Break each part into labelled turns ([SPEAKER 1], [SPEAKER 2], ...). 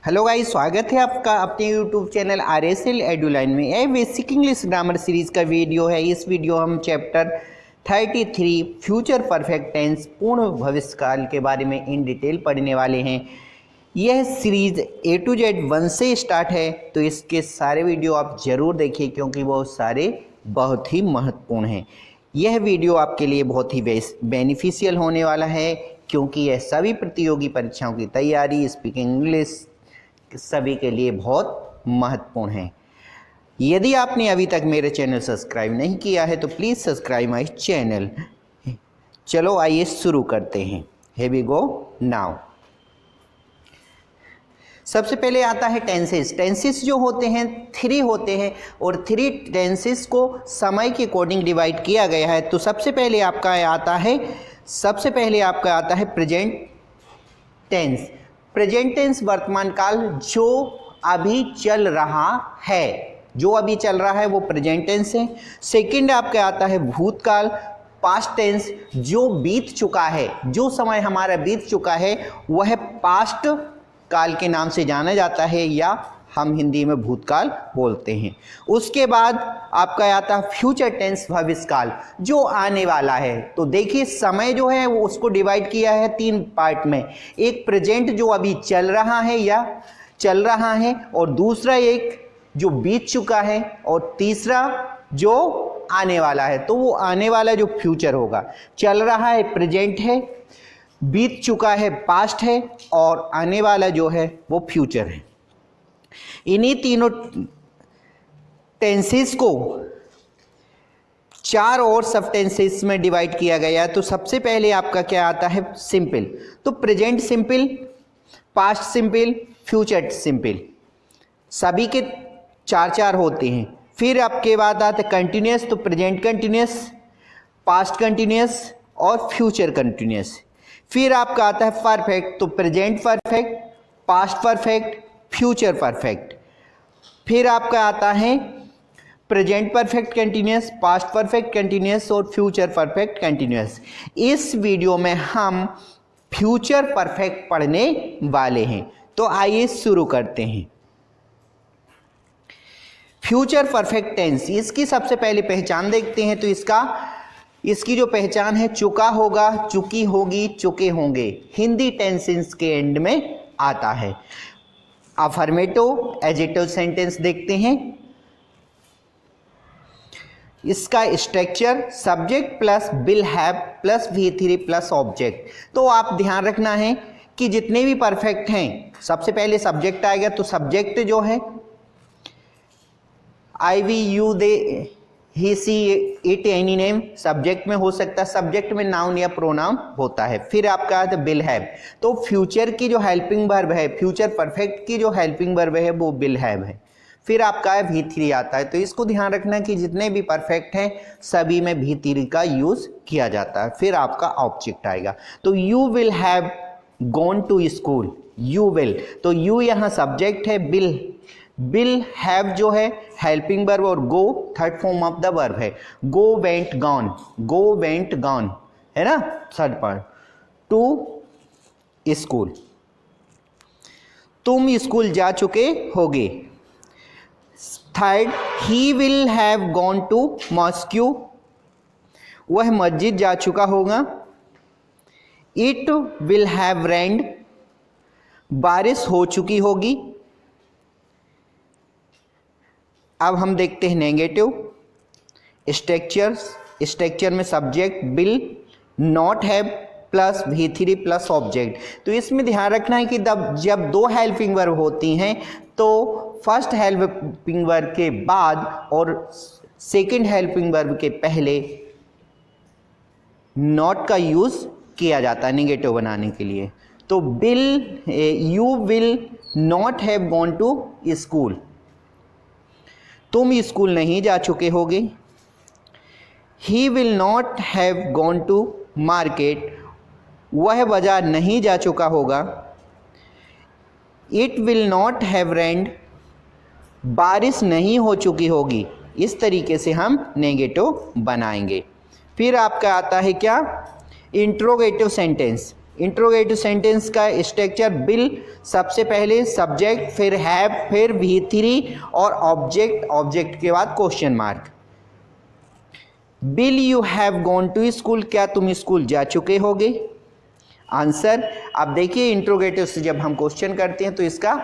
[SPEAKER 1] Hello guys, स्वागत है आपका अपने यूट्यूब चैनल RSL एडुलाइन में। यह बेसिक इंग्लिश ग्रामर सीरीज़ का वीडियो है। इस वीडियो हम चैप्टर 33 फ्यूचर परफेक्ट टेंस पूर्ण भविष्यकाल के बारे में इन डिटेल पढ़ने वाले हैं। यह सीरीज़ A to Z 1 से स्टार्ट है, तो इसके सारे वीडियो आप ज़रूर देखिए क्योंकि वो सारे बहुत ही महत्वपूर्ण हैं। यह वीडियो आपके लिए बहुत ही बेनिफिशियल होने वाला है क्योंकि यह सभी प्रतियोगी परीक्षाओं की तैयारी, स्पीकिंग इंग्लिश सभी के लिए बहुत महत्वपूर्ण है। यदि आपने अभी तक मेरे चैनल सब्सक्राइब नहीं किया है तो प्लीज़ सब्सक्राइब माय चैनल। चलो आइए शुरू करते हैं। Here we go now. सबसे पहले आता है टेंसेस। टेंसेस जो होते हैं 3 होते हैं और 3 टेंसेस को समय के अकॉर्डिंग डिवाइड किया गया है। तो सबसे पहले आपका आता है प्रेजेंट टेंस। प्रेजेंट टेंस वर्तमान काल जो अभी चल रहा है, वो प्रेजेंट टेंस है। सेकंड आपका आता है भूतकाल, पास्ट टेंस। जो बीत चुका है, जो समय हमारा बीत चुका है वह पास्ट काल के नाम से जाना जाता है या हम हिंदी में भूतकाल बोलते हैं। उसके बाद आपका आता है फ्यूचर टेंस भविष्यकाल, जो आने वाला है। तो देखिए समय जो है वो उसको डिवाइड किया है 3 पार्ट में। एक प्रेजेंट जो अभी चल रहा है और दूसरा एक जो बीत चुका है और तीसरा जो आने वाला है। तो वो आने वाला जो फ्यूचर होगा, चल रहा है प्रेजेंट है, बीत चुका है पास्ट है और आने वाला जो है वो फ्यूचर है। इन्हीं तीनों टेंसेस को 4 और सब टेंसेस में डिवाइड किया गया है। तो सबसे पहले आपका क्या आता है सिंपल। तो present simple, past simple, future simple, सभी के 4 होते हैं। फिर आपके बाद आता है कंटिन्यूस। तो प्रेजेंट कंटिन्यूस, पास्ट कंटिन्यूस और फ्यूचर कंटिन्यूस। फिर आपका आता है परफेक्ट। तो present perfect, past perfect, future perfect. फिर आपका आता है present perfect continuous, past perfect continuous और फ्यूचर परफेक्ट कंटिन्यूस। इस वीडियो में हम फ्यूचर परफेक्ट पढ़ने वाले हैं। तो आइए शुरू करते हैं। फ्यूचर परफेक्ट टेंस, इसकी सबसे पहले पहचान देखते हैं। तो इसकी जो पहचान है, चुका होगा, चुकी होगी, चुके होंगे। हिंदी टेंसेस के एंड में आता है। अफर्मेटिव एडजेक्टिव सेंटेंस देखते हैं। इसका structure subject plus will have plus V3 plus object. तो आप ध्यान रखना है कि जितने भी परफेक्ट हैं, सबसे पहले सब्जेक्ट आएगा। तो सब्जेक्ट जो है I, we, you, they, he, she, it, any name subject में हो सकता है। सब्जेक्ट में नाउन या प्रोनाउन होता है। फिर आपका आता है विल हैव। तो फ्यूचर की जो हेल्पिंग वर्ब है, फ्यूचर परफेक्ट की जो हेल्पिंग वर्ब है वो विल हैव है। फिर आपका है V3 आता है। तो इसको ध्यान रखना कि जितने भी परफेक्ट हैं सभी में V3 का यूज किया जाता है। फिर आपका ऑब्जेक्ट आएगा। तो you will have gone to school, you will. तो यू यहाँ सब्जेक्ट है, विल हैव जो है हेल्पिंग वर्ब और go third form of the verb है। गो वेंट गॉन है ना, थर्ड पार्ट। टू स्कूल, तुम स्कूल जा चुके होगे। Third, he will have gone to mosque, वह मस्जिद जा चुका होगा। इट विल हैव रेन्ड, बारिश हो चुकी होगी। अब हम देखते हैं नेगेटिव स्ट्रक्चर में subject will not have plus V3 plus object. तो इसमें ध्यान रखना है कि जब 2 हेल्पिंग वर्ब होती हैं तो फर्स्ट हेल्पिंग वर्ब के बाद और सेकंड हेल्पिंग वर्ब के पहले नॉट का यूज किया जाता है नेगेटिव बनाने के लिए। तो you will not have gone to school, तुम स्कूल नहीं जा चुके होगे। He will not have gone to market, वह बाजार नहीं जा चुका होगा। It will not have rained, बारिश नहीं हो चुकी होगी। इस तरीके से हम नेगेटिव बनाएंगे। फिर आपका आता है क्या इंट्रोगेटिव सेंटेंस। इंट्रोगेटिव सेंटेंस का स्ट्रक्चर, बिल सबसे पहले, सब्जेक्ट, फिर हैव, फिर V3 और ऑब्जेक्ट, ऑब्जेक्ट के बाद question mark. Will you have gone to school, क्या तुम स्कूल जा चुके होगे? आंसर, अब देखिए इंट्रोगेटिव से जब हम क्वेश्चन करते हैं तो इसका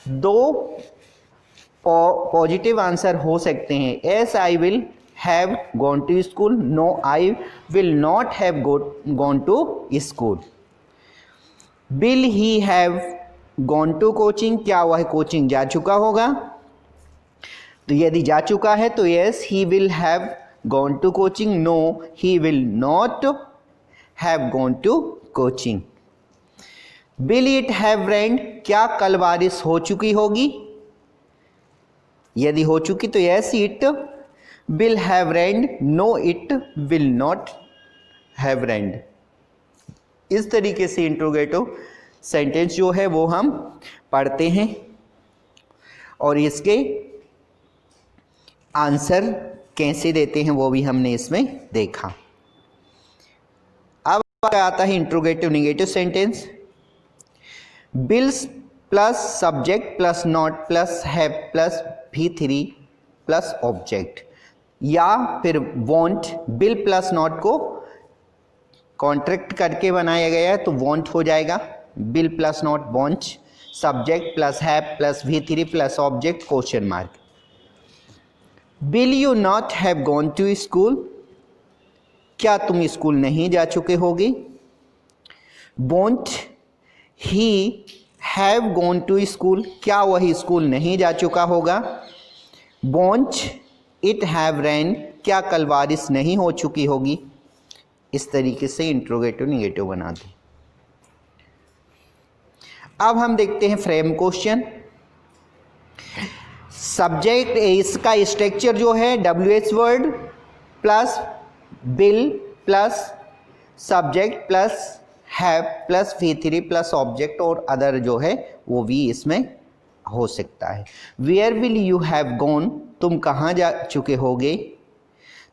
[SPEAKER 1] दो पॉजिटिव आंसर हो सकते हैं। Yes I will have gone to school, no I will not have gone to school. Will he have gone to coaching, क्या वह कोचिंग जा चुका होगा? तो यदि जा चुका है तो yes he will have gone to coaching, no he will not have gone to coaching. Will it have rained, क्या कल बारिश हो चुकी होगी? यदि हो चुकी तो yes it will have rained, no it will not have rained. इस तरीके से इंट्रोगेटिव सेंटेंस जो है वो हम पढ़ते हैं और इसके आंसर कैसे देते हैं वो भी हमने इसमें देखा। अब आता है इंट्रोगेटिव नेगेटिव सेंटेंस। बिल्स plus subject plus not plus have plus V3 plus object, या फिर वॉन्ट, बिल प्लस नॉट को कॉन्ट्रैक्ट करके बनाया गया है तो वॉन्ट हो जाएगा, will plus not won't, subject plus have plus V3 plus object question mark. Will you not have gone to school, क्या तुम स्कूल नहीं जा चुके होगे? Won't he have gone to school, क्या वह स्कूल नहीं जा चुका होगा? वॉन्ट इट हैव रेन, क्या कल बारिश नहीं हो चुकी होगी? इस तरीके से इंट्रोगेटिव नेगेटिव बना दें। अब हम देखते हैं फ्रेम क्वेश्चन। सब्जेक्ट, इसका स्ट्रक्चर जो है WH word plus will plus subject plus have plus V3 plus object और अदर जो है वो भी इसमें हो सकता है। Where will you have gone, तुम कहाँ जा चुके होगे?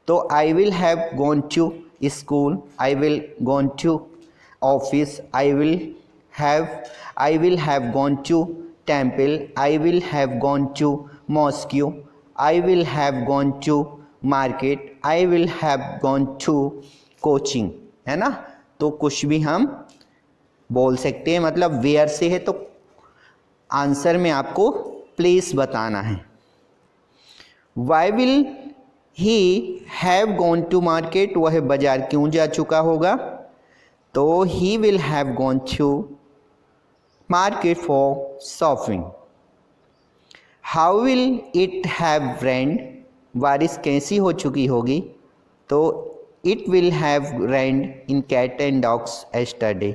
[SPEAKER 1] तो I will have gone to school, I will gone to office, I will have gone to temple, I will have gone to mosque, I will have gone to market, I will have gone to coaching, है ना। तो कुछ भी हम बोल सकते हैं, मतलब वेयर से है तो आंसर में आपको प्लेस बताना है। Why will he have gone to market, वह बाजार क्यों जा चुका होगा? तो he will have gone to market for shopping. How will it have rained, बारिश कैसी हो चुकी होगी? तो it will have rained in cat and dogs yesterday,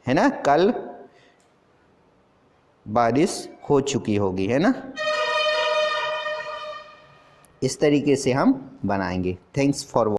[SPEAKER 1] है ना, कल बारिश हो चुकी होगी, है ना। इस तरीके से हम बनाएंगे। Thanks for